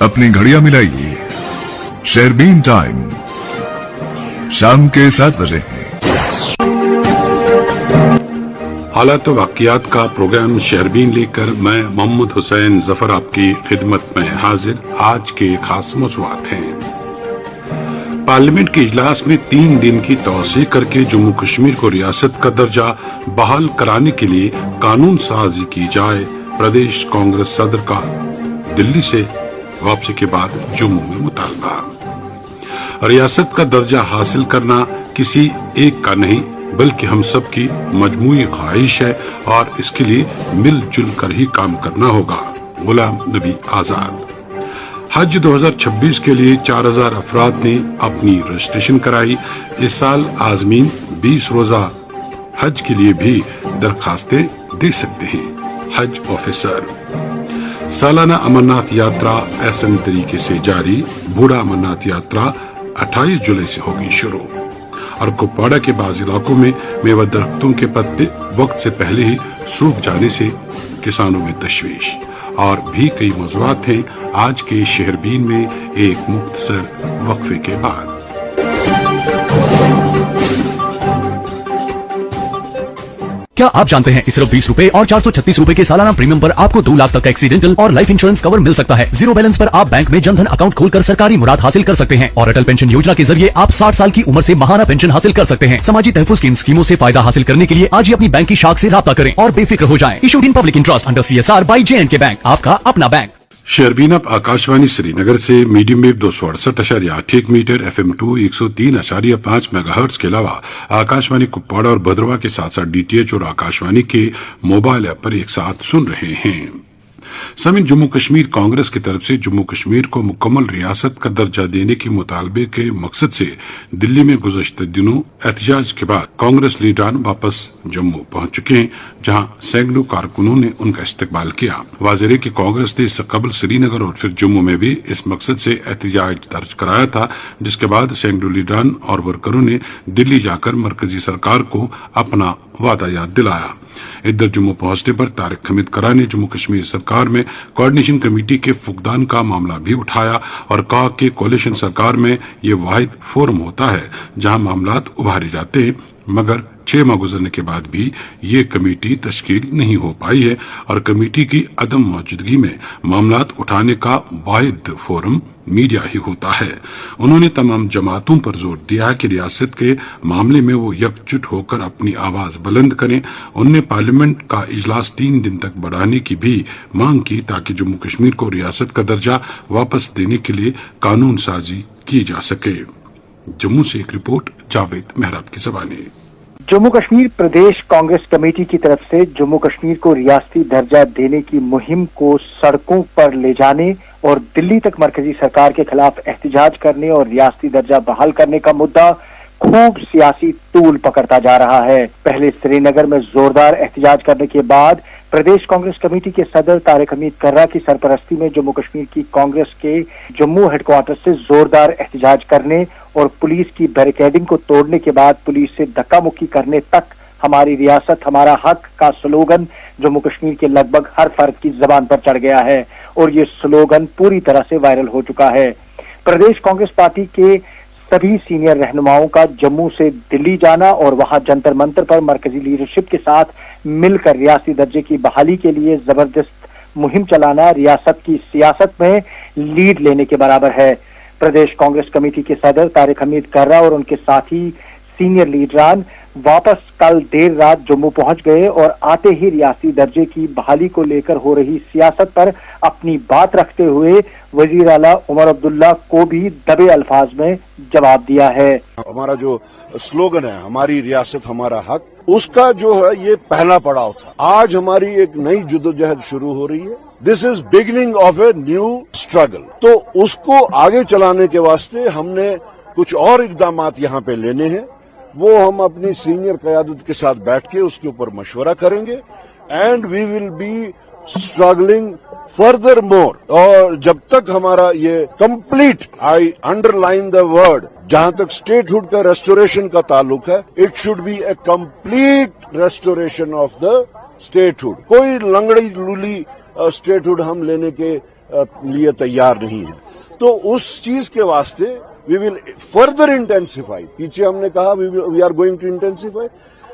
अपनी घड़ियां मिलाइए, शेरबीन टाइम शाम के 7 बजे है। हालात वाक़ियात का प्रोग्राम शेरबीन लेकर मैं मोहम्मद हुसैन जफर आपकी खिदमत में हाजिर। आज के खास मौज़ूआत हैं। पार्लियामेंट के इजलास में 3 दिन की तौसीह करके जम्मू कश्मीर को रियासत का दर्जा बहाल कराने के लिए कानून साजी की जाए। प्रदेश कांग्रेस सदर का दिल्ली से वापसी के बाद जम्मू में मुतालबा। रियासत का दर्जा हासिल करना किसी एक का नहीं बल्कि हम सब की मजमूई ख्वाहिश है और इसके लिए मिलजुल कर ही काम करना होगा। गुलाम नबी आजाद। हज 2026 के लिए 4000 अफराद ने अपनी रजिस्ट्रेशन कराई। इस साल आजमीन 20 रोजा हज के लिए भी दरखास्तें दे सकते हैं। हज ऑफिसर। सालाना अमरनाथ यात्रा ऐसे तरीके से जारी। बूढ़ा अमरनाथ यात्रा 28 जुलाई से होगी शुरू। और कुपवाड़ा के बाज़ इलाकों में मेवा दरख्तों के पत्ते वक्त से पहले ही सूख जाने से किसानों में तशवीश। और भी कई मौज़ूआत हैं आज के शेरबीन में एक मुख्तसर वक्फे के बाद। क्या आप जानते हैं कि सिर्फ 20 रुपए और 436 रुपए के सालाना प्रीमियम पर आपको 2 लाख तक का एक्सीडेंटल और लाइफ इंश्योरेंस कवर मिल सकता है। जीरो बैलेंस पर आप बैंक में जनधन अकाउंट खोलकर सरकारी मुराद हासिल कर सकते हैं और अटल पेंशन योजना के जरिए आप 60 साल की उम्र से माहाना पेंशन हासिल कर सकते हैं। समाजी तहफ़्फ़ुज़ की इन स्कीमों से फायदा हासिल करने के लिए आज ही अपनी बैंक की शाख से राब्ता करें और बेफिक्र हो जाएं। Issued in public interest under CSR by J&K bank, आपका अपना बैंक। शेरबीन अब आकाशवाणी श्रीनगर से medium wave 268.81 metre, FM 2 103.5 megahertz के अलावा आकाशवाणी कुपवाड़ा और भद्रवा के साथ साथ DTH और आकाशवाणी के मोबाइल ऐप पर एक साथ सुन रहे हैं। समीन जम्मू कश्मीर कांग्रेस की तरफ से जम्मू कश्मीर को मुकम्मल रियासत का दर्जा देने के मुतालबे के मकसद से दिल्ली में गुज़श्ता दिनों एहतजाज के बाद कांग्रेस लीडरान वापस जम्मू पहुंच चुके हैं, जहां सैकड़ों कारकुनों ने उनका इस्तकबाल किया। वाज़ेह है कि कांग्रेस ने इससे कबल श्रीनगर और फिर जम्मू में भी इस मकसद से एहतजाज दर्ज कराया था, जिसके बाद सैकड़ों लीडरान और वर्करों ने दिल्ली जाकर मरकजी सरकार को अपना वादा याद दिलाया। इधर जम्मू पहुंचने पर तारिक हमीद करा ने जम्मू कश्मीर सरकार में कोऑर्डिनेशन कमेटी के फुकदान का मामला भी उठाया और कहा कि कोalition सरकार में ये वाहिद फोरम होता है जहां मामलात उभारे जाते हैं, मगर 6 माह गुजरने के बाद भी ये कमेटी तश्कील नहीं हो पाई है और कमेटी की अदम मौजूदगी में मामलात उठाने का वाहिद फोरम मीडिया ही होता है। उन्होंने तमाम जमातों पर जोर दिया कि रियासत के मामले में वो एकजुट होकर अपनी आवाज बुलंद करें। उन्होंने पार्लियामेंट का इजलास 3 दिन तक बढ़ाने की भी मांग की ताकि जम्मू कश्मीर को रियासत का दर्जा वापस देने के लिए कानून साजी की जा सके। जम्मू से एक रिपोर्ट जावेद मेहराब की ज़बानी। जम्मू कश्मीर प्रदेश कांग्रेस कमेटी की तरफ से जम्मू कश्मीर को रियासती दर्जा देने की मुहिम को सड़कों पर ले जाने और दिल्ली तक मरकजी सरकार के खिलाफ एहतजाज करने और रियासती दर्जा बहाल करने का मुद्दा खूब सियासी तूल पकड़ता जा रहा है। पहले श्रीनगर में जोरदार एहतजाज करने के बाद प्रदेश कांग्रेस कमेटी के सदर तारिक हमीद कर्रा की सरपरस्ती में जम्मू कश्मीर की कांग्रेस के जम्मू हेडक्वार्टर से जोरदार एहतजाज करने और पुलिस की बैरिकेडिंग को तोड़ने के बाद पुलिस से धक्का मुक्की करने तक हमारी रियासत हमारा हक का स्लोगन जम्मू कश्मीर के लगभग हर फर्द की जबान पर चढ़ गया है और ये स्लोगन पूरी तरह से वायरल हो चुका है। प्रदेश कांग्रेस पार्टी के सभी सीनियर रहनुमाओं का जम्मू से दिल्ली जाना और वहां जंतर मंतर पर मरकजी लीडरशिप के साथ मिलकर रियासती दर्जे की बहाली के लिए जबरदस्त मुहिम चलाना रियासत की सियासत में लीड लेने के बराबर है। प्रदेश कांग्रेस कमेटी के सदर तारिक हमीद कर्रा और उनके साथी सीनियर लीडरान वापस कल देर रात जम्मू पहुंच गए और आते ही रियासती दर्जे की बहाली को लेकर हो रही सियासत पर अपनी बात रखते हुए वजीर आला उमर अब्दुल्ला को भी दबे अल्फाज में जवाब दिया है। हमारा जो स्लोगन है हमारी रियासत हमारा हक, उसका जो है ये पहला पड़ाव था। आज हमारी एक नई जुद्दोजहद शुरू हो रही है। This is beginning of a new struggle. तो उसको आगे चलाने के वास्ते हमने कुछ और इकदामात यहाँ पे लेने हैं। वो हम अपनी सीनियर क़यादत के साथ बैठ के उसके ऊपर मशवरा करेंगे and we will be struggling further more. और जब तक हमारा ये complete, I underline the word, जहां तक स्टेटहुड का रेस्टोरेशन का ताल्लुक है, it should be a complete restoration of the statehood. कोई लंगड़ी लूली स्टेटहुड हम लेने के लिए तैयार नहीं है। तो उस चीज के वास्ते वी विल फर्दर इंटेंसिफाई, पीछे हमने कहा we are going to intensify,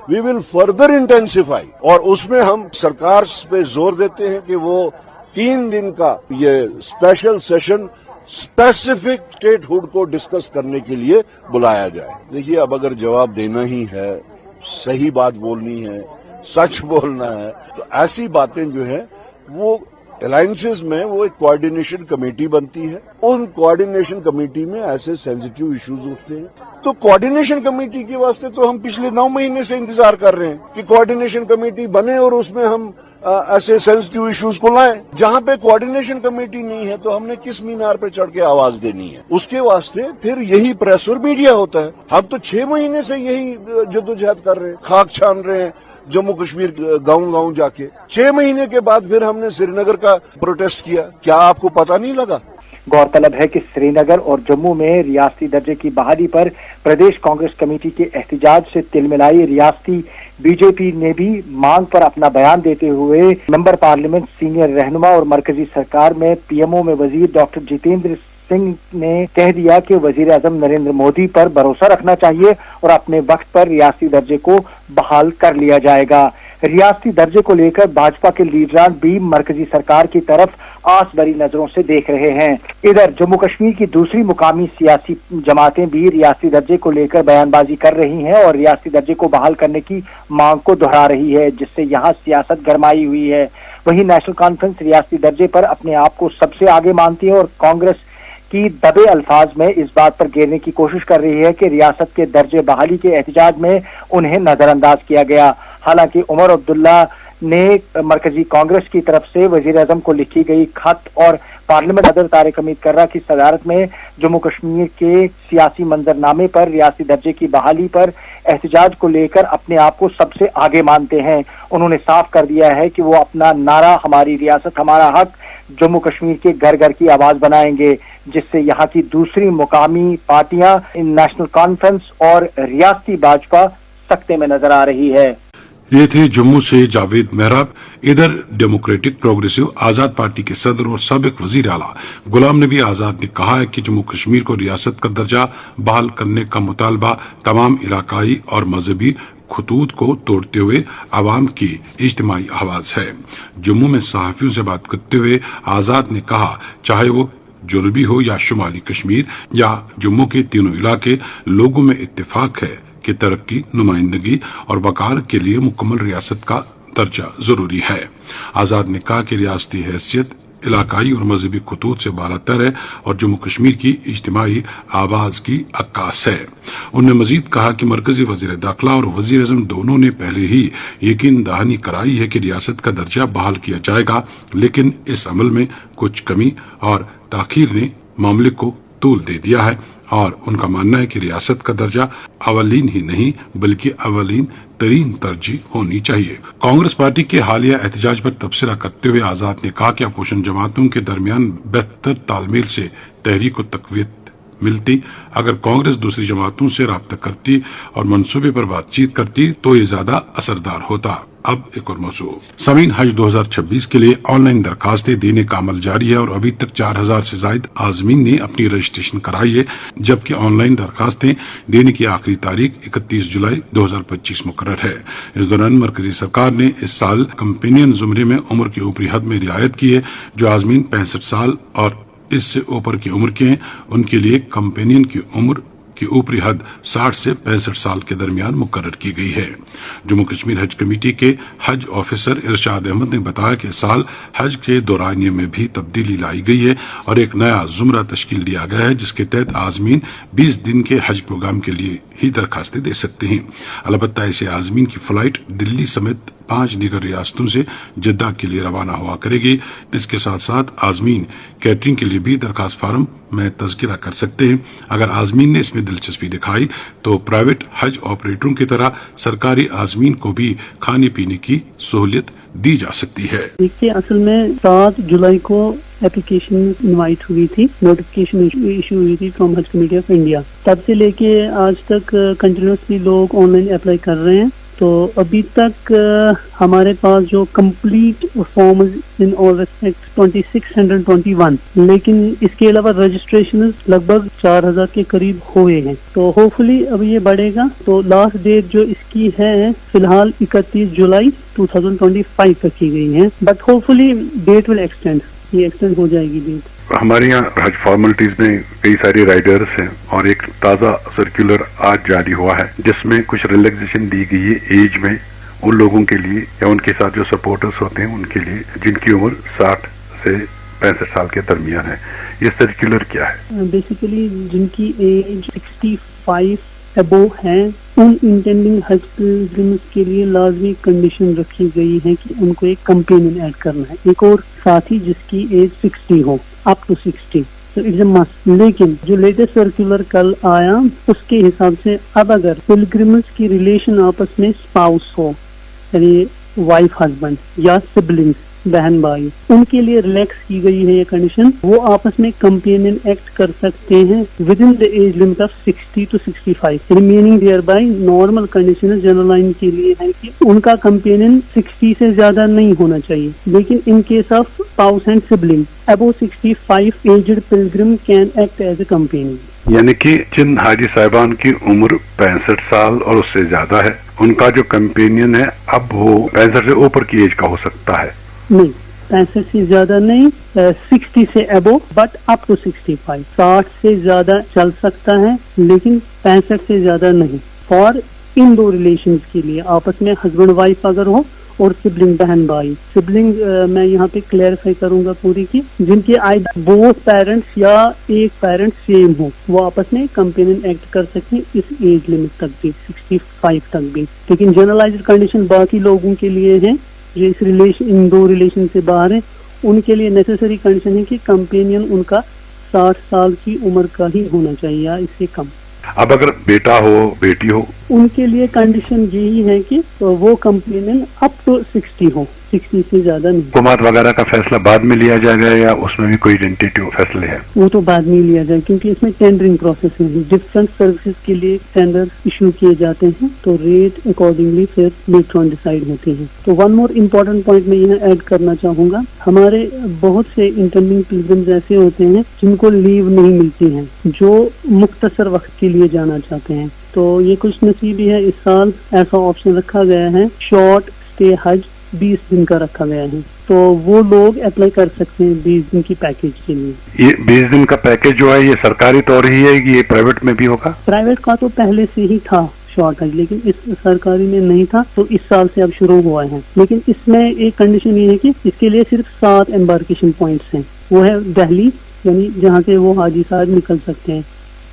we will further intensify, और उसमें हम सरकार पे जोर देते हैं कि वो 3 दिन का ये स्पेशल सेशन स्पेसिफिक स्टेटहुड को डिस्कस करने के लिए बुलाया जाए। देखिए, अब अगर जवाब देना ही है, सही बात बोलनी है, सच बोलना है, तो ऐसी बातें जो है वो अलायंसेस में वो एक कोऑर्डिनेशन कमेटी बनती है, उन कोऑर्डिनेशन कमेटी में ऐसे सेंसिटिव इश्यूज उठते हैं। तो कोऑर्डिनेशन कमेटी के वास्ते तो हम पिछले 9 महीने से इंतजार कर रहे हैं कि कोऑर्डिनेशन कमेटी बने और उसमें हम ऐसे सेंसिटिव इश्यूज को लाएं। जहां पे कोऑर्डिनेशन कमेटी नहीं है तो हमने किस मीनार पे चढ़ के आवाज देनी है? उसके वास्ते फिर यही प्रेस और मीडिया होता है। हम तो 6 महीने से यही जद्दोजहद कर रहे हैं, खाक छान रहे हैं जम्मू कश्मीर गांव जाके। 6 महीने के बाद फिर हमने श्रीनगर का प्रोटेस्ट किया, क्या आपको पता नहीं लगा? गौरतलब है कि श्रीनगर और जम्मू में रियासती दर्जे की बहाली पर प्रदेश कांग्रेस कमेटी के एहतजाज से तिलमिलाई रियासती बीजेपी ने भी मांग पर अपना बयान देते हुए मेंबर पार्लियामेंट, सीनियर रहनुमा और मरकजी सरकार में पीएमओ में वजीर डॉक्टर जितेंद्र सिंह ने कह दिया कि वजीर आजम नरेंद्र मोदी पर भरोसा रखना चाहिए और अपने वक्त पर रियासती दर्जे को बहाल कर लिया जाएगा। रियासती दर्जे को लेकर भाजपा के लीडरान भी मरकजी सरकार की तरफ आस भरी नजरों से देख रहे हैं। इधर जम्मू कश्मीर की दूसरी मुकामी सियासी जमातें भी रियासती दर्जे को लेकर बयानबाजी कर रही हैं और रियासती दर्जे को बहाल करने की मांग को दोहरा रही है, जिससे यहाँ सियासत गरमाई हुई है। वहीं नेशनल कॉन्फ्रेंस रियासती दर्जे पर अपने आप को सबसे आगे मानती है और कांग्रेस की दबे अल्फाज में इस बात पर घेरने की कोशिश कर रही है कि रियासत के दर्जे बहाली के एहतजाज में उन्हें नजरअंदाज किया गया। हालांकि उमर अब्दुल्ला ने मरकजी कांग्रेस की तरफ से वजीर आजम को लिखी गई खत और पार्लियामेंट सदर तारिक हमीद कर्रा की सदारत में जम्मू कश्मीर के सियासी मंजरनामे पर रियासती दर्जे की बहाली पर एहतजाज को लेकर अपने आप को सबसे आगे मानते हैं। उन्होंने साफ कर दिया है कि वो अपना नारा हमारी रियासत हमारा हक जम्मू कश्मीर के घर घर की आवाज बनाएंगे, जिससे यहाँ की दूसरी मुकामी पार्टियां नेशनल कॉन्फ्रेंस और रियासती भाजपा सख्ते में नजर आ रही है। ये थे जम्मू से जावेद मेहराब। इधर डेमोक्रेटिक प्रोग्रेसिव आजाद पार्टी के सदर और साबिक वजीर आला गुलाम नबी आजाद ने कहा है कि जम्मू कश्मीर को रियासत का दर्जा बहाल करने का मुतालबा तमाम इलाकाई और मजहबी खतूत को तोड़ते हुए आवाम की इज्तिमाई आवाज है। जम्मू में सहाफियों से बात करते हुए आजाद ने कहा, चाहे वो जनूबी हो या शुमाली कश्मीर या जम्मू के तीनों इलाके, लोगों में इत्तेफाक है कि तरक्की, नुमाइंदगी और वकार के लिए मुकम्मल रियासत का दर्जा जरूरी है। आजाद ने कहा कि रियासती हैसियत इलाकाई और मजहबी खतूत से बालातर है और जम्मू कश्मीर की इज्तिमाई आवाज की अक्कास है। उन्होंने मजीद कहा कि मरकजी वजीर दाखिला और वजीर आजम दोनों ने पहले ही यकीन दहानी कराई है कि रियासत का दर्जा बहाल किया जाएगा, लेकिन इस अमल में कुछ कमी और ताखीर ने मामले को तूल दे दिया है और उनका मानना है कि रियासत का दर्जा अवलीन ही नहीं बल्कि अवलीन तरीन तरजीह होनी चाहिए। कांग्रेस पार्टी के हालिया एहतजाज पर तबसरा करते हुए आजाद ने कहा कि अपोजिशन जमातों के दरमियान बेहतर तालमेल से तहरीक को तकवीत मिलती। अगर कांग्रेस दूसरी जमातों से राब्ता करती और मंसूबे पर बातचीत करती तो ये ज्यादा असरदार होता। अब एक और मौजू, समीन हज 2026 के लिए ऑनलाइन दरखास्तें देने का अमल जारी है और अभी तक 4000 से ज्यादा आजमीन ने अपनी रजिस्ट्रेशन कराई है, जबकि ऑनलाइन दरखास्तें देने की आखिरी तारीख 31 जुलाई 2025 मुकर्रर है। इस दौरान मरकजी सरकार ने इस साल कंपेनियन जुमरे में उम्र की ऊपरी हद में रियायत की है। जो आजमीन 65 साल और इससे ऊपर की उम्र के हैं, उनके लिए कंपेनियन की उम्र की ऊपरी हद 60 से 65 साल के दरमियान मुकर्रर की गई है। जम्मू कश्मीर हज कमेटी के हज ऑफिसर इरशाद अहमद ने बताया कि इस साल हज के दौरानिये में भी तब्दीली लाई गई है और एक नया जुमरा तश्कील दिया गया है, जिसके तहत आजमीन 20 दिन के हज प्रोग्राम के लिए ही दरखास्तें दे सकते हैं। अलबत्ता ऐसे आजमीन की फ्लाइट दिल्ली समेत 5 दीगर रियासतों से जद्दा के लिए रवाना हुआ करेगी। इसके साथ साथ आजमीन कैटरिंग के लिए भी दरखास्त फार्म में तज़किरा कर सकते हैं। अगर आजमीन ने इसमें दिलचस्पी दिखाई तो प्राइवेट हज ऑपरेटरों की तरह सरकारी आजमीन को भी खाने पीने की सहूलियत दी जा सकती है। देखिए, असल में 7 जुलाई को एप्लीकेशन इनवाइट हुई थी, नोटिफिकेशन इशू हुई थी फ्रॉम हज कमेटी ऑफ इंडिया। तब से लेके आज तक कंटिन्यूसली लोग ऑनलाइन अप्लाई कर रहे हैं। تو ابھی تک ہمارے پاس جو کمپلیٹ فارمز ان آل ریسپیکٹ 2621، لیکن اس کے علاوہ رجسٹریشن لگ بھگ 4000 کے قریب ہوئے ہیں. تو ہوپ فلی اب یہ بڑھے گا. تو لاسٹ ڈیٹ جو اس کی ہے فی الحال 31 جولائی 2025 رکھی گئی ہے، but hopefully date will extend, یہ ایکسٹینڈ ہو جائے گی ڈیٹ. ہمارے یہاں حج فارملٹیز میں کئی ساری رائڈرز ہیں اور ایک تازہ سرکولر آج جاری ہوا ہے جس میں کچھ ریلیکسیشن دی گئی ہے ایج میں ان لوگوں کے لیے یا ان کے ساتھ جو سپورٹرز ہوتے ہیں ان کے لیے جن کی عمر 60 سے 65 سال کے درمیان ہے. یہ سرکولر کیا ہے؟ بیسیکلی جن کی ایج 65 ابو ہے ان انٹینڈنگ حج پلگرمز کے لیے لازمی کنڈیشن رکھی گئی ہے کہ ان کو ایک کمپینین ایڈ کرنا ہے، ایک اور ساتھی جس کی ایج 60 ہو، اپ ٹو 60. تو اٹس اے مسٹ. لیکن جو لیٹسٹ سرکولر کل آیا اس کے حساب سے اب اگر پلگرمز کی ریلیشن آپس میں اسپاؤس ہو، یعنی وائف ہسبینڈ یا سبلنگز بہن بھائی، ان کے لیے ریلیکس کی گئی ہے یہ کنڈیشن. وہ آپس میں کمپینین ایکٹ کر سکتے ہیں within the age limit of 60 to 65. Meaning thereby normal condition general line کے لیے ہے کہ ان کا کمپینین 60 سے زیادہ نہیں ہونا چاہیے، لیکن in case of spouse and sibling above 65 aged pilgrim can act as a companion. یعنی کہ جن حاجی صاحبان کی عمر 65 سال اور اس سے زیادہ ہے ان کا جو کمپینین ہے اب وہ 65 سے اوپر کی ایج کا ہو سکتا ہے. نہیں، 65 سے زیادہ نہیں، 60 سے ابو بٹ اپ ٹو 65. 60 سے زیادہ چل سکتا ہے لیکن 65 سے زیادہ نہیں. فار ان دو ریلیشنز کے لیے آپس میں ہسبینڈ وائف اگر ہو اور سبلنگ بہن بھائی. سبلنگ میں یہاں پہ کلیئرفائی کروں گا پوری کی، جن کے بوتھ پیرنٹس یا ایک پیرنٹ سیم ہو وہ آپس میں کمپینین ایکٹ کر سکتے اس ایج لمٹ تک بھی، 65 تک بھی. لیکن جنرلائزڈ کنڈیشن باقی لوگوں کے لیے ہے جو اس ریلیشن ان دو ریلیشن سے باہر ہیں، ان کے لیے نیسیسری کنڈیشن ہے کہ کمپینین ان کا 60 سال کی عمر کا ہی ہونا چاہیے یا اس سے کم. اب اگر بیٹا ہو بیٹی ہو ان کے لیے کنڈیشن یہی ہے کہ وہ کمپینین اپ ٹو 60 ہو، 60 سے زیادہ نہیں. حکومت وغیرہ کا فیصلہ بعد میں لیا جائے گا یا اس میں بھی کوئی ٹینٹیٹیو فیصلے ہیں؟ وہ تو بعد میں لیا جائے کیونکہ اس میں ٹینڈرنگ پروسیس ہے، ڈفرنٹ سروسز کے لیے ٹینڈر ایشو کیے جاتے ہیں تو ریٹ اکارڈنگلی پھر لیٹر آن ڈیسائیڈ ہوتے ہیں. تو ون مور امپورٹنٹ پوائنٹ میں یہاں ایڈ کرنا چاہوں گا، ہمارے بہت سے انٹرننگ پلگرمز ایسے ہوتے ہیں جن کو لیو نہیں ملتی ہیں، جو مختصر وقت کے لیے جانا چاہتے ہیں. تو یہ کچھ نصیبی ہے، اس سال ایسا آپشن رکھا گیا ہے، شارٹ اسٹے حج 20 دن کا رکھا گیا ہے، تو وہ لوگ اپلائی کر سکتے ہیں 20 دن کی پیکیج کے لیے. یہ 20 دن کا پیکیج جو ہے یہ سرکاری طور ہی ہے کہ یہ پرائیویٹ میں بھی ہوگا؟ پرائیویٹ کا تو پہلے سے ہی تھا شارٹ حج، لیکن اس سرکاری میں نہیں تھا، تو اس سال سے اب شروع ہوا ہے. لیکن اس میں ایک کنڈیشن یہ ہے کہ اس کے لیے صرف 7 امبارکیشن پوائنٹس ہیں. وہ ہے دہلی، یعنی جہاں سے وہ حاجی صاحب نکل سکتے ہیں،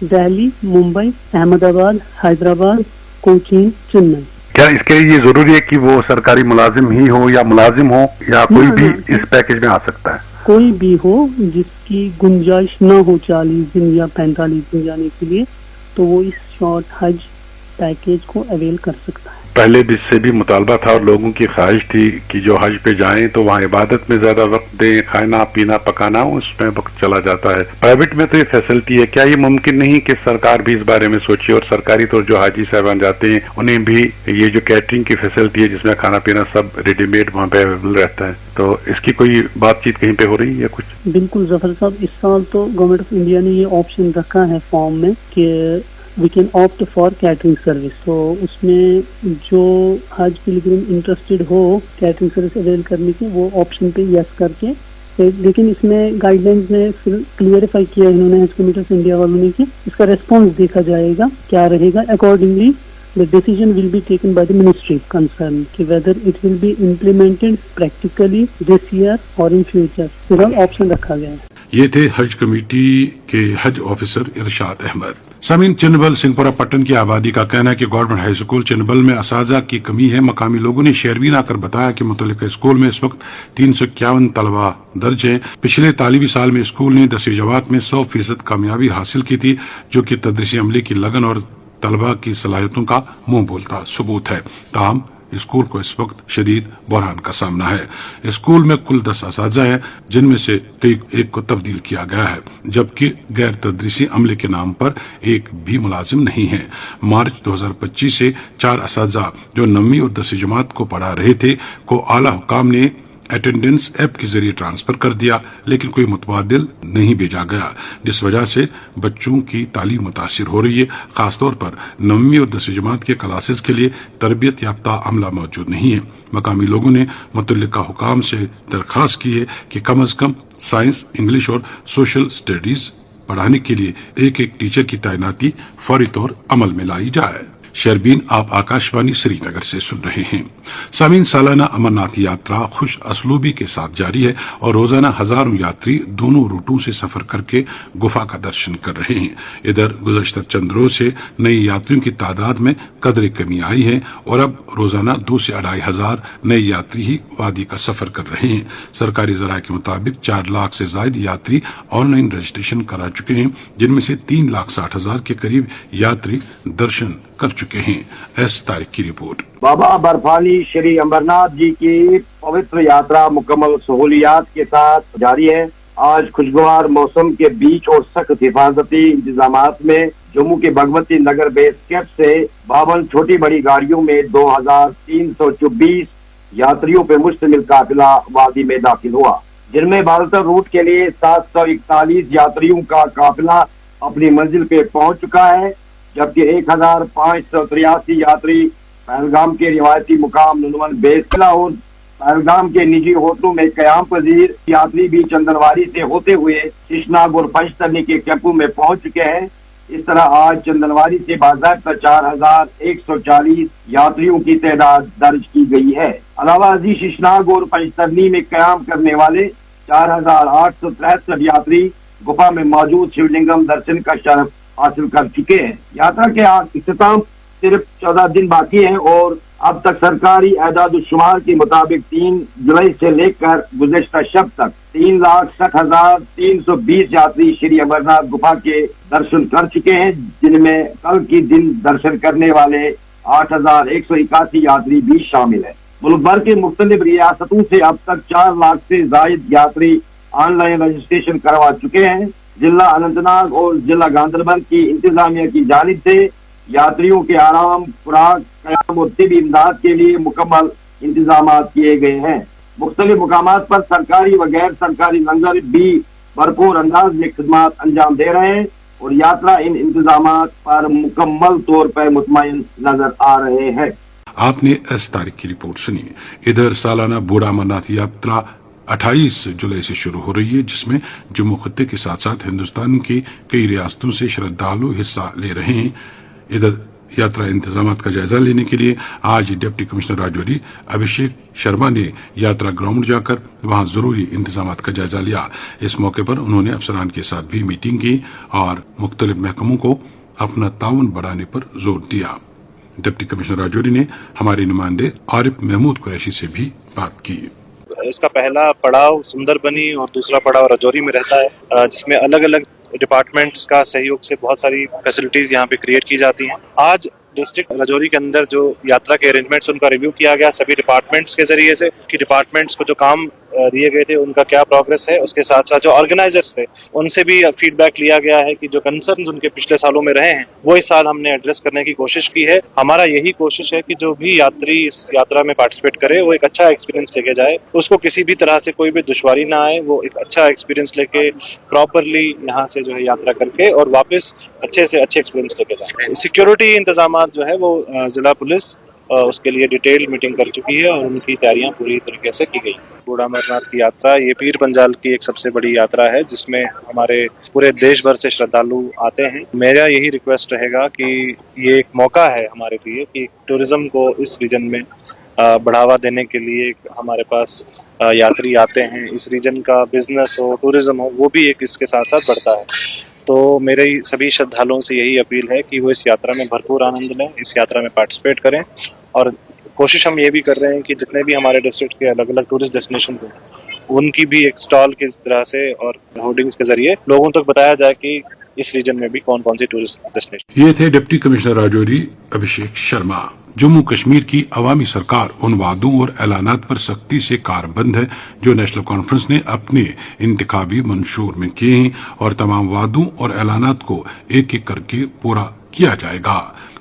دہلی، ممبئی، احمد آباد، حیدرآباد، کوچین، چنئی. کیا اس کے لیے یہ ضروری ہے کہ وہ سرکاری ملازم ہی ہو یا ملازم ہو یا کوئی بھی اس پیکیج میں آ سکتا ہے؟ کوئی بھی ہو جس کی گنجائش نہ ہو 40 دن یا 45 دن جانے کے لیے، تو وہ اس شارٹ حج پیکیج کو اویل کر سکتا ہے. پہلے بھی سے بھی مطالبہ تھا اور لوگوں کی خواہش تھی کہ جو حج پہ جائیں تو وہاں عبادت میں زیادہ وقت دیں، کھانا پینا پکانا اس میں وقت چلا جاتا ہے. پرائیویٹ میں تو یہ فیسلٹی ہے، کیا یہ ممکن نہیں کہ سرکار بھی اس بارے میں سوچے اور سرکاری طور جو حاجی صاحبان جاتے ہیں انہیں بھی یہ جو کیٹرنگ کی فیسلٹی ہے جس میں کھانا پینا سب ریڈی میڈ وہاں پہ اویلیبل رہتا ہے، تو اس کی کوئی بات چیت کہیں پہ ہو رہی ہے کچھ؟ بالکل ظفر صاحب، اس سال تو گورنمنٹ آف انڈیا نے یہ آپشن رکھا ہے فارم میں کہ we can opt for catering service. تو اس میں جو حج پلگرم انٹرسٹڈ ہو کیٹرنگ سروس اویل کرنے کے، وہ آپشن پہ یس کر کے، لیکن اس میں گائیڈ لائنز میں کلیئرفائی کیا انہوں نے حج کمیٹی آف انڈیا والوں نے کہ اس کا ریسپانس دیکھا جائے گا کیا رہے گا. Accordingly the decision will be taken by the ministry concerned کہ whether it will be implemented practically this year or in future. پھر آپشن رکھا گیا ہے. یہ تھے حج کمیٹی کے حج آفیسر ارشاد احمد. سامعین، چنبل سنگھ پورہ پٹن کی آبادی کا کہنا ہے کہ گورنمنٹ ہائی اسکول چنبل میں اساتذہ کی کمی ہے. مقامی لوگوں نے شیربین آ کر بتایا کہ متعلقہ اسکول میں اس وقت 351 طلبہ درج ہیں. پچھلے تعلیمی سال میں اسکول نے 10ویں جماعت میں 100% کامیابی حاصل کی تھی، جو کہ تدریسی عملے کی لگن اور طلبہ کی صلاحیتوں کا منہ بولتا ثبوت ہے. تاہم स्कूल को इस वक्त शदीद बहरान का सामना है। स्कूल में कुल 10 असातिज़ा हैं, जिनमें से एक को तब्दील किया गया है, जबकि गैर तदरीसी अमले के नाम पर एक भी मुलाजिम नहीं है। मार्च 2025 से 4 असातिज़ा जो 9वीं और 10वीं जमात को पढ़ा रहे थे को आला हुकाम ने अटेंडेंस ऐप के जरिए ट्रांसफर कर दिया, लेकिन कोई मुतबादिल नहीं भेजा गया, जिस वजह से बच्चों की तालीम मुतासिर हो रही है। खासतौर पर 9वीं और 10वीं जमात के क्लासेस के लिए तरबियत याफ्ता अमला मौजूद नहीं है। मकामी लोगों ने मुतल्लिका हुकाम से दरख्वास्त की है कि कम अज कम साइंस, इंग्लिश और सोशल स्टडीज पढ़ाने के लिए एक टीचर की तैनाती फौरी तौर अमल में लाई जाए। शर्बीन, आप आकाशवाणी श्रीनगर से सुन रहे हैं। सामीन, सालाना अमरनाथ यात्रा खुश असलूबी के साथ जारी है और रोजाना हजारों यात्री दोनों रूटों से सफर करके गुफा का दर्शन कर रहे हैं। इधर गुज़श्ता चंद रोज से नए यात्रियों की तादाद में कदरे कमी आई है और अब रोजाना 2 से 2.5 हजार नए यात्री ही वादी का सफर कर रहे हैं। सरकारी ज़राए के मुताबिक 4 लाख से ज्यादा यात्री ऑनलाइन रजिस्ट्रेशन करा चुके हैं, जिनमें से 3,60,000 के करीब यात्री दर्शन कर चुके हैं। एस तारिक की रिपोर्ट। बाबा बर्फानी श्री अमरनाथ जी की पवित्र यात्रा मुकम्मल सहूलियात के साथ जारी है। आज खुशगवार मौसम के बीच और सख्त हिफाजती इंतजामात में जम्मू के भगवती नगर बेस कैंप से 52 छोटी बड़ी गाड़ियों में 2,324 यात्रियों पे मुश्तमिल काफिला वादी में दाखिल हुआ, जिनमें बालतर रूट के लिए 741 यात्रियों का काफिला अपनी मंजिल पे पहुंच चुका है, जबकि 1,583 यात्री पहलगाम के रिवायती मुकाम नुनवन बेस और पहलगाम के निजी होटलों में कयाम पजीर यात्री भी चंदनवारी से होते हुए शिशनाग और पंचतरनी के कैंपों में पहुंच चुके हैं। इस तरह आज चंदनवारी से बाज़ाब्ता 4,140 यात्रियों की तादाद दर्ज की गई है। अलावा अजी शिशनाग और पंचतरनी में कयाम करने वाले 4,863 यात्री गुफा में मौजूद शिवलिंगम दर्शन का शरफ हासिल कर चुके हैं। यात्रा के इख्तिताम सिर्फ 14 दिन बाकी हैं और अब तक सरकारी एदाद-उश-शुमार के मुताबिक 3 जुलाई से लेकर गुज़श्ता शब तक 3,60,320 यात्री श्री अमरनाथ गुफा के दर्शन कर चुके हैं, जिनमें कल की दिन दर्शन करने वाले 8,181 यात्री भी शामिल है। मुल्क भर के मुख्तलिफ रियासतों से अब तक 4 लाख से ज्यादा यात्री ऑनलाइन रजिस्ट्रेशन करवा चुके हैं। जिला अनंतनाग और जिला गांधरबल की इंतजामिया की जानिब से यात्रियों के आराम, खुराक, कयाम और तिबी इमदाद के लिए मुकम्मल इंतजाम किए गए हैं। मुख्तलिफ मुकामात पर सरकारी व गैर सरकारी लंगर भी भरपूर अंदाज में खिदमत अंजाम दे रहे हैं और यात्रा इन इंतजामात पर मुकम्मल तौर पर मुतमईन नजर आ रहे हैं। आपने एस तारिक की रिपोर्ट सुनी। इधर सालाना बूढ़ा अमरनाथ यात्रा 28 जुलाई से शुरू हो रही है, जिसमें जम्मू खत्ते के साथ साथ हिंदुस्तान की कई रियासतों से श्रद्धालु हिस्सा ले रहे हैं। इधर यात्रा इंतजामात का जायजा लेने के लिए आज डिप्टी कमिश्नर राजौरी अभिषेक शर्मा ने यात्रा ग्राउंड जाकर वहां जरूरी इंतजामात का जायजा लिया। इस मौके पर उन्होंने अफसरान के साथ भी मीटिंग की और मुख्तलिफ महकमों को अपना ताउन बढ़ाने पर जोर दिया। डिप्टी कमिश्नर राजौरी ने हमारे नुमाइंदे आरिफ महमूद कुरैशी से भी बात की। इसका पहला पड़ाव सुंदरबनी और दूसरा पड़ाव राजौरी में रहता है, जिसमें अलग अलग डिपार्टमेंट्स का सहयोग से बहुत सारी फैसिलिटीज यहाँ पे क्रिएट की जाती हैं। आज डिस्ट्रिक्ट राजौरी के अंदर जो यात्रा के अरेंजमेंट्स उनका रिव्यू किया गया सभी डिपार्टमेंट्स के जरिए से कि डिपार्टमेंट्स को जो काम दिए गए थे उनका क्या प्रोग्रेस है। उसके साथ साथ जो ऑर्गेनाइजर्स थे उनसे भी फीडबैक लिया गया है कि जो कंसर्न्स उनके पिछले सालों में रहे हैं वो इस साल हमने एड्रेस करने की कोशिश की है। हमारा यही कोशिश है कि जो भी यात्री इस यात्रा में पार्टिसिपेट करे वो एक अच्छा एक्सपीरियंस लेके जाए, उसको किसी भी तरह से कोई भी दुश्वारी ना आए, वो एक अच्छा एक्सपीरियंस लेके प्रॉपरली यहाँ से जो है यात्रा करके और वापस अच्छे से अच्छे एक्सपीरियंस लेके जाए। सिक्योरिटी इंतजाम जो है वो जिला पुलिस उसके लिए डिटेल मीटिंग कर चुकी है और उनकी तैयारियां पूरी तरीके से की गई। बूढ़ा अमरनाथ की यात्रा ये पीर पंजाल की एक सबसे बड़ी यात्रा है जिसमें हमारे पूरे देश भर से श्रद्धालु आते हैं। मेरा यही रिक्वेस्ट रहेगा कि ये एक मौका है हमारे लिए कि टूरिज्म को इस रीजन में बढ़ावा देने के लिए हमारे पास यात्री आते हैं। इस रीजन का बिजनेस हो, टूरिज्म हो, वो भी एक इसके साथ साथ बढ़ता है। तो मेरे सभी श्रद्धालुओं से यही अपील है कि वो इस यात्रा में भरपूर आनंद लें, इस यात्रा में पार्टिसिपेट करें और कोशिश हम ये भी कर रहे हैं कि जितने भी हमारे डिस्ट्रिक्ट के अलग अलग टूरिस्ट डेस्टिनेशंस हैं उनकी भी एक स्टॉल के तरह से और होर्डिंग्स के जरिए लोगों तक बताया जाए कि इस रीजन में भी कौन कौन सी टूरिस्ट डेस्टिनेशन। ये थे डिप्टी कमिश्नर राजौरी अभिषेक शर्मा। जम्मू कश्मीर की अवामी सरकार उन वादों और ऐलानात पर सख्ती से कारबंद है जो नेशनल कॉन्फ्रेंस ने अपने इंतखाबी मंशूर में किए हैं और तमाम वादों और ऐलानात को एक एक करके पूरा किया जाएगा।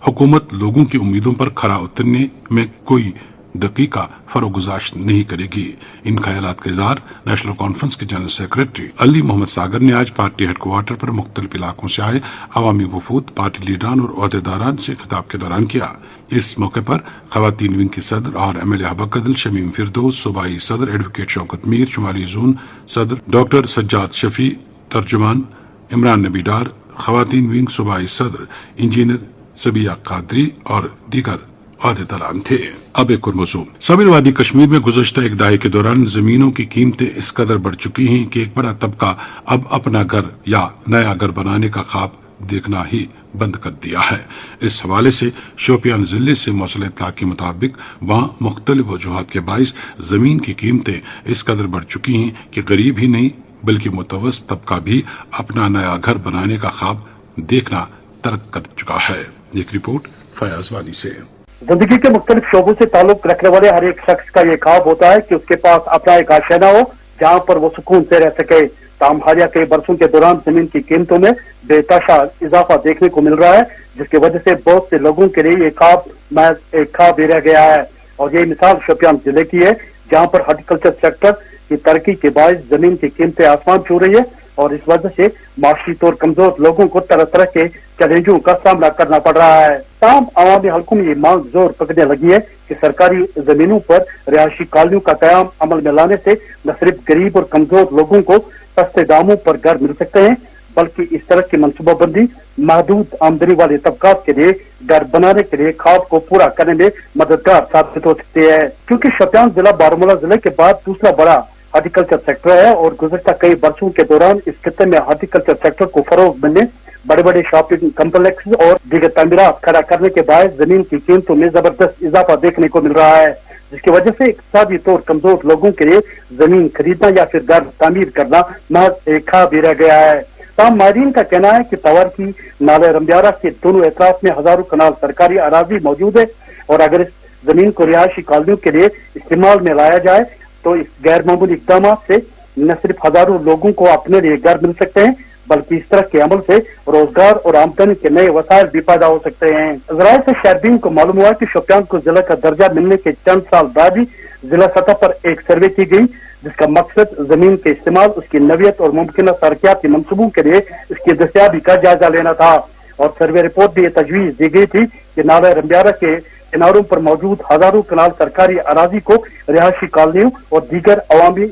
हुकूमत लोगों की उम्मीदों पर खरा उतरने में कोई दकीका फरोगुजाश्त नहीं करेगी। इन ख्यालात का इजहार नेशनल कॉन्फ्रेंस के जनरल सेक्रेटरी अली मोहम्मद सागर ने आज पार्टी हेडक्वार्टर पर मुख्तलिफ इलाकों से आए अवामी वफूद, पार्टी लीडरान और अहदेदारान से खिताब के दौरान किया। इस मौके पर खवातीन विंग की सदर और एमएलए हबकदल शमीम फिरदौस, सूबाई सदर एडवोकेट शौकत मीर, शुमाली जोन सदर डॉक्टर सज्जाद शफी, तर्जुमान इमरान नबी डार, खवातीन विंग सूबाई सदर इंजीनियर सबिया कादरी और दीगर अहदेदारान थे। अब एक और मौजूद। सबीर वादी कश्मीर में गुज़श्ता एक दहाई के दौरान जमीनों की कीमतें इस कदर बढ़ चुकी हैं कि एक बड़ा तबका अब अपना घर या नया घर बनाने का ख्वाब देखना ही बंद कर दिया है। इस हवाले से शोपियान जिले से मौसूल इत्तला के मुताबिक वहाँ मुख्तलिफ वजूहात के बाइस जमीन की कीमतें इस कदर बढ़ चुकी हैं कि गरीब ही नहीं बल्कि मुतवस्सित तबका भी अपना नया घर बनाने का ख्वाब देखना तर्क कर चुका है। एक रिपोर्ट फयाज वानी से। जिंदगी के मुख्तलिफ शोबों से ताल्लुक रखने वाले हर एक शख्स का ये ख्वाब होता है कि उसके पास अपना एक आशियाना हो जहाँ पर वो सुकून से रह सके। ताहम हालिया कई बरसों के दौरान जमीन की कीमतों में बेतहाशा इजाफा देखने को मिल रहा है, जिसकी वजह से बहुत से लोगों के लिए ये ख्वाब महज एक ख्वाब ही रह गया है। और यही मिसाल शोपियान जिले की है, जहाँ पर हॉर्टिकल्चर सेक्टर की तरक्की के बायस जमीन की कीमतें आसमान छू रही है और इस वजह से माशी तौर कमजोर लोगों को तरह तरह के चैलेंजों का सामना करना पड़ रहा है। तमाम अवामी हल्कों में ये मांग जोर पकड़ने लगी है कि सरकारी जमीनों पर रिहायशी कॉलोनियों का कयाम अमल में लाने से न सिर्फ गरीब और कमजोर लोगों को सस्ते दामों पर घर मिल सकते हैं, बल्कि इस तरह की मनसूबाबंदी महदूद आमदनी वाले तबकात के लिए घर बनाने के लिए ख्वाब को पूरा करने में मददगार साबित हो सकती है। क्योंकि शोपियान जिला बारामूला जिले के बाद दूसरा बड़ा हॉर्टिकल्चर सेक्टर है और गुज़श्ता कई वर्षों के दौरान इस खिते में हॉर्टिकल्चर सेक्टर को फरोग मिलने, बड़े बड़े शॉपिंग कम्प्लेक्स और दीगर तामीरात खड़ा करने के बाद जमीन की कीमतों में जबरदस्त इजाफा देखने को मिल रहा है, जिसकी वजह से इक़्तिसादी तौर कमजोर लोगों के लिए जमीन खरीदना या फिर घर तामीर करना महज एक ख्वाब ही रह गया है। तमाम माहिरीन का कहना है कि तवर की नाले रमब्यारा के दोनों एतराफ में हजारों कनाल सरकारी अराजी मौजूद है और अगर इस जमीन को रिहायशी कॉलोनियों के लिए इस्तेमाल में लाया जाए तो इस गैर मामूली इक़दाम से न सिर्फ हजारों लोगों को अपने लिए घर मिल सकते हैं, बल्कि इस तरह के अमल से रोजगार और आमदनी के नए वसाइल भी पैदा हो सकते हैं। ज़राए से शायरीन को मालूम हुआ कि शोपियान को जिला का दर्जा मिलने के चंद साल बाद ही जिला सतह पर एक सर्वे की गई, जिसका मकसद जमीन के इस्तेमाल, उसकी नवियत और मुमकिन तरक्याती मंसूबों के लिए इसकी दस्तियाबी का जायजा लेना था। और सर्वे रिपोर्ट भी ये तजवीज दी गई थी कि नाला रमब्यारा के किनारों पर मौजूद हजारों कनाल सरकारी अराजी को रिहायशी कॉलोनियों और दीगर अवामी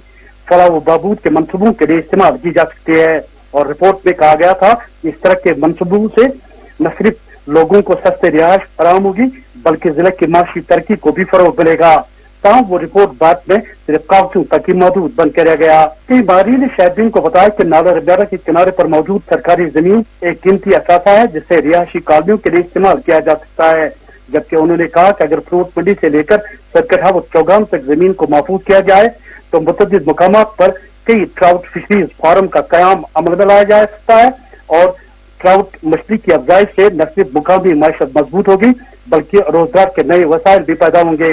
फलाह व बहबूद के मंसूबों के लिए इस्तेमाल की जा सकती है। और रिपोर्ट में कहा गया था कि इस तरह के मंसूबों से न सिर्फ लोगों को सस्ते रिहायश फराहम होगी बल्कि जिले की माशी तरक्की को भी फरोग मिलेगा। ताहम वो रिपोर्ट बाद में सिर्फ कागजों तक ही महदूद बन कर रह गया। कई माहिरीन ने शायरीन को बताया कि नाला रमब्यारा के किनारे पर मौजूद सरकारी जमीन एक कीमती असासा है जिसे रिहायशी कॉलोनियों के लिए इस्तेमाल किया जा सकता है, जबकि उन्होंने कहा कि अगर फ्रूट मंडी से लेकर सर्किट हाउस चौगान तक जमीन को महफूज किया जाए तो मुतअद्दिद मकामात पर कई ट्राउट फिशरीज फार्म का कयाम अमल में लाया जा सकता है और ट्राउट मछली की अफजाइश से न सिर्फ मुकामी माशत मजबूत होगी बल्कि रोजगार के नए वसाइल भी पैदा होंगे।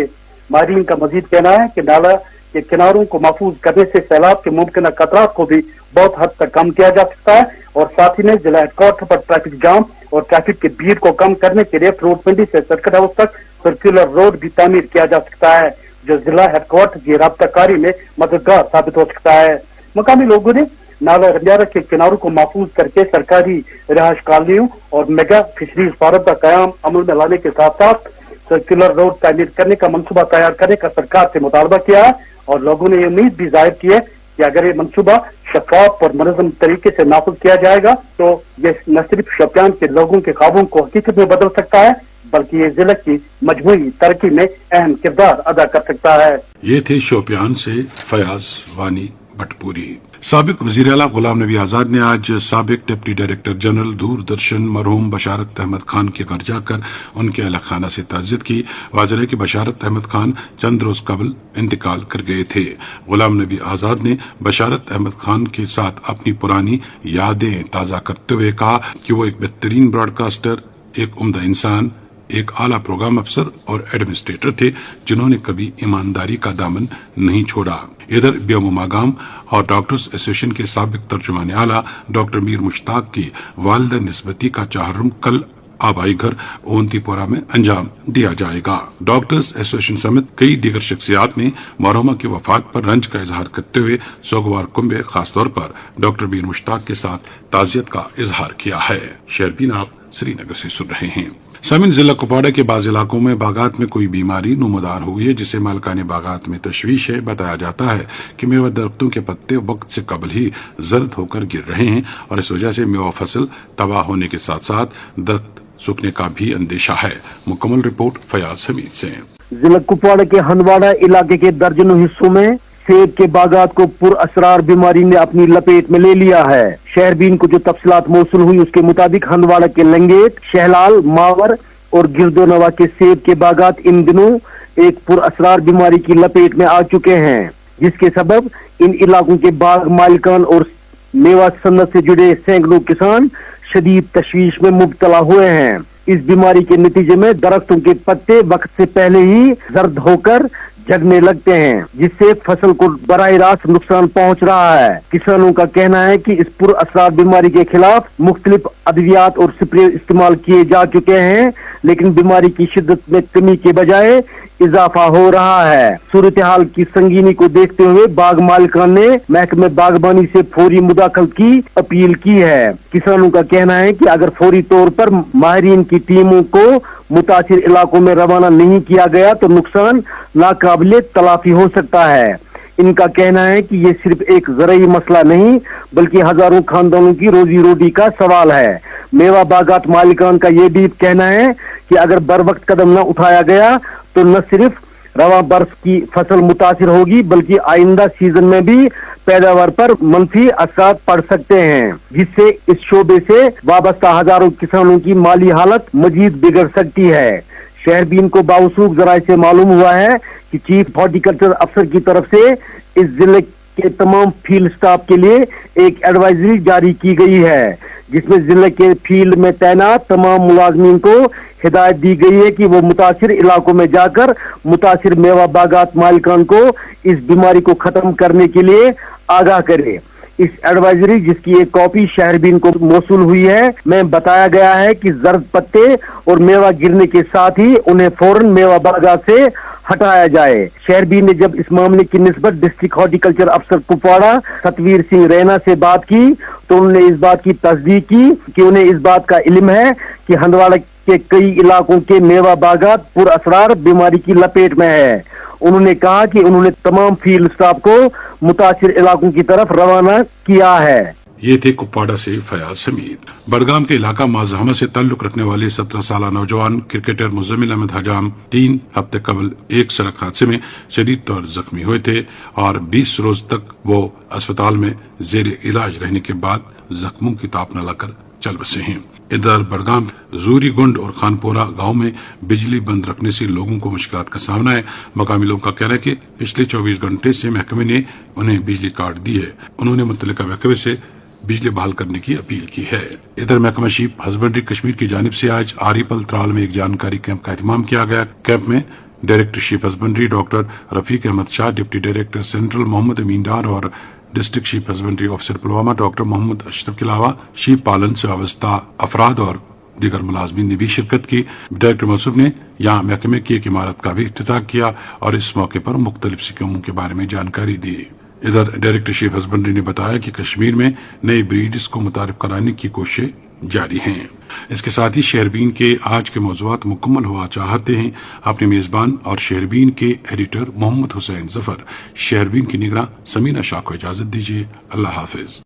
माहिरीन का मजीद कहना है कि नाला के किनारों को महफूज करने से सैलाब के मुमकिन खतरात को भी बहुत हद तक कम किया जा सकता है और साथ ही में जिला हेडक्वार्टर पर ट्रैफिक जाम और ट्रैफिक की भीड़ को कम करने के लिए फ्रूट मंडी से सर्किट हाउस तक सर्कुलर रोड भी तामीर किया जा सकता है, जो जिला हेडक्वार्टर की राब्ताकारी में मददगार साबित हो सकता है। मकामी लोगों ने नाला रमब्यारा के किनारों को महफूज करके सरकारी रिहायश कॉलोनियों और मेगा फिशरीज फार्म का कयाम अमल में लाने के साथ साथ सर्कुलर रोड तामीर करने का मंसूबा तैयार करने का सरकार से मुतालबा किया है और लोगों ने उम्मीद भी जाहिर की है कि अगर ये मंसूबा शफाफ और मुनज़्ज़म तरीके से नाफिज किया जाएगा तो ये न सिर्फ शोपियान के लोगों के ख्वाबों को हकीकत में बदल सकता है बल्कि ये जिले की मजमूई तरक्की में अहम किरदार अदा कर सकता है। ये थे शोपियान से फयाज वानी भटपूरी। साबिक वजीर आला गुलाम नबी आजाद ने आज साबिक डिप्टी डायरेक्टर जनरल दूरदर्शन मरहूम बशारत अहमद खान के घर जाकर उनके अहल खाना से ताज़ियत की। वाज़ेह है कि बशारत अहमद खान चंद रोज कबल इंतकाल कर गए थे। गुलाम नबी आजाद ने बशारत अहमद खान के साथ अपनी पुरानी यादें ताज़ा करते हुए कहा कि वो एक बेहतरीन ब्रॉडकास्टर, एक उम्दा इंसान, एक आला प्रोग्राम अफसर और एडमिनिस्ट्रेटर थे जिन्होंने कभी ईमानदारी का दामन नहीं छोड़ा। इधर ब्योमुमागाम और डॉक्टर्स एसोसिएशन के साबिक तर्जुमान आला डॉक्टर मीर मुश्ताक की वालिदा निस्बती का चाहरुम कल आबाई घर ओंतीपोरा में अंजाम दिया जाएगा। डॉक्टर्स एसोसिएशन समेत कई दीगर शख्सियात ने मरहुमा की वफात पर रंज का इजहार करते हुए सोगवार कुंभे खासतौर पर डॉक्टर मीर मुश्ताक के साथ ताजियत का इजहार किया है। शेरबीन आप श्रीनगर से सुन रहे हैं। सामिन जिला कुपवाड़ा के बाज़ इलाकों में बागात में कोई बीमारी नुमदार हुई है जिससे मालिकाने बागात में तशवीश है। बताया जाता है कि मेवा दरख्तों के पत्ते वक्त से कबल ही जर्द होकर गिर रहे हैं और इस वजह से मेवा फसल तबाह होने के साथ साथ दरख्त सूखने का भी अंदेशा है। मुकम्मल रिपोर्ट फयाज हमीद से। जिला कुपवाड़ा के हंदवाड़ा इलाके के दर्जनों हिस्सों में सेब के बागात को पुरअसरार बीमारी ने अपनी लपेट में ले लिया है। शहरबीन को जो तफसीलात मौसूल हुई उसके मुताबिक हंदवाड़ा के लंगेट, शहलाल, मावर और गिरदोनवा के सेब के बागात इन दिनों एक पुरअसरार बीमारी की लपेट में आ चुके हैं, जिसके सबब इन इलाकों के बाग मालिकान और मेवा सन्नत से जुड़े सैकड़ों किसान शदीद तशवीश में मुब्तला हुए हैं। इस बीमारी के नतीजे में दरख्तों के पत्ते वक्त से पहले ही जर्द होकर जगने लगते हैं, जिससे फसल को बराह रास्त नुकसान पहुंच रहा है। किसानों का कहना है कि इस पुरअसरार बीमारी के खिलाफ मुख्तलिफ अद्वियात और स्प्रे इस्तेमाल किए जा चुके हैं, लेकिन बीमारी की शिद्दत में कमी के बजाय इजाफा हो रहा है। सूरत हाल की संगीनी को देखते हुए बाग मालिकान ने महकमे बागबानी से फौरी मुदाखलत की अपील की है। किसानों का कहना है कि अगर फौरी तौर पर माहिरीन की टीमों को मुतासिर इलाकों में रवाना नहीं किया गया तो नुकसान नाकाबिले तलाफी हो सकता है। इनका कहना है कि ये सिर्फ एक ज़राई मसला नहीं बल्कि हजारों खानदानों की रोजी रोटी का सवाल है। मेवा बागात मालिकान का ये भी कहना है कि अगर बर वक्त कदम न उठाया गया तो न सिर्फ रवा बरस की फसल मुतासिर होगी बल्कि आइंदा सीजन में भी पैदावार पर मंफी असर पड़ सकते हैं, जिससे इस शोबे से वाबस्ता हजारों किसानों की माली हालत मजीद बिगड़ सकती है। शहरबीन को बावसूख जराये से मालूम हुआ है कि चीफ हॉर्टिकल्चर अफसर की तरफ से इस जिले के तमाम फील्ड स्टाफ के लिए एक एडवाइजरी जारी की गई है, जिसमें जिले के फील्ड में तैनात तमाम मुलाजमीन को हिदायत दी गई है कि वो मुतासिर इलाकों में जाकर मुतासिर मेवा बागात मालिकान को इस बीमारी को खत्म करने के लिए आगाह करे। इस एडवाइजरी जिसकी एक कॉपी शहरबीन को मौसूल हुई है में बताया गया है कि जर्द पत्ते और मेवा गिरने के साथ ही उन्हें फौरन मेवा बागात से हटाया जाए। शहरबीन ने जब इस मामले की निस्बत डिस्ट्रिक्ट हॉर्टिकल्चर अफसर कुपवाड़ा सतवीर सिंह रैना से बात की तो उन्होंने इस बात की तस्दीक की कि उन्हें इस बात का इल्म है कि हंदवाड़ा के कई इलाकों के मेवा बागात पुरअसरार बीमारी की लपेट में है। उन्होंने कहा कि उन्होंने तमाम फील्ड स्टाफ को मुतासिर इलाकों की तरफ रवाना किया है। ये थे कुपवाड़ा से फयाज हमीद। बडगाम के इलाका माजहमा से ताल्लुक रखने वाले 17 साल नौजवान क्रिकेटर मुजम्मिल अहमद हजाम 3 हफ्ते कबल एक सड़क हादसे में शदीद तौर जख्मी हुए थे और 20 रोज तक वो अस्पताल में जेर इलाज रहने के बाद जख्मों की ताप न लाकर चल बसे हैं। इधर बडगाम जूरी गुंड और खानपोरा गांव में बिजली बंद रखने से लोगों को मुश्किलात का सामना है। मकामी लोगों का कहना है कि पिछले 24 घंटे से महकमे ने उन्हें बिजली काट दी है। उन्होंने मुतल्लिका महकमे से बिजली बहाल करने की अपील की है। इधर महकमा शीप हस्बेंड्री कश्मीर की जानिब से आज आरिपल त्राल में एक जानकारी कैंप का एहतमाम किया गया। कैंप में director sheep husbandry doctor Rafiq Ahmad Shah, deputy director central Mohammad Amin Dar और district sheep husbandry officer Pulwama doctor Mohammad Ashraf के अलावा शीप पालन से वाबस्ता अफराद और दीगर मुलाजमीन ने भी शिरकत की। डायरेक्टर मसूद ने यहाँ महकमे की एक इमारत का भी इफ्तिताह किया और इस मौके पर मुख्तलिफ स्कीमों के बारे में जानकारी दी। इधर डायरेक्टर शीप हस्बेंड्री ने बताया कि कश्मीर में नई ब्रीड्स को मुतारिफ कराने की कोशिश जारी हैं। इसके साथ ही शहरबीन के आज के मौज़ूआत मुकम्मल हुआ चाहते हैं। अपने मेजबान और शहरबीन के एडिटर मोहम्मद हुसैन जफर, शहरबीन की निगरान समीना शाह को इजाजत दीजिए। अल्लाह हाफिज।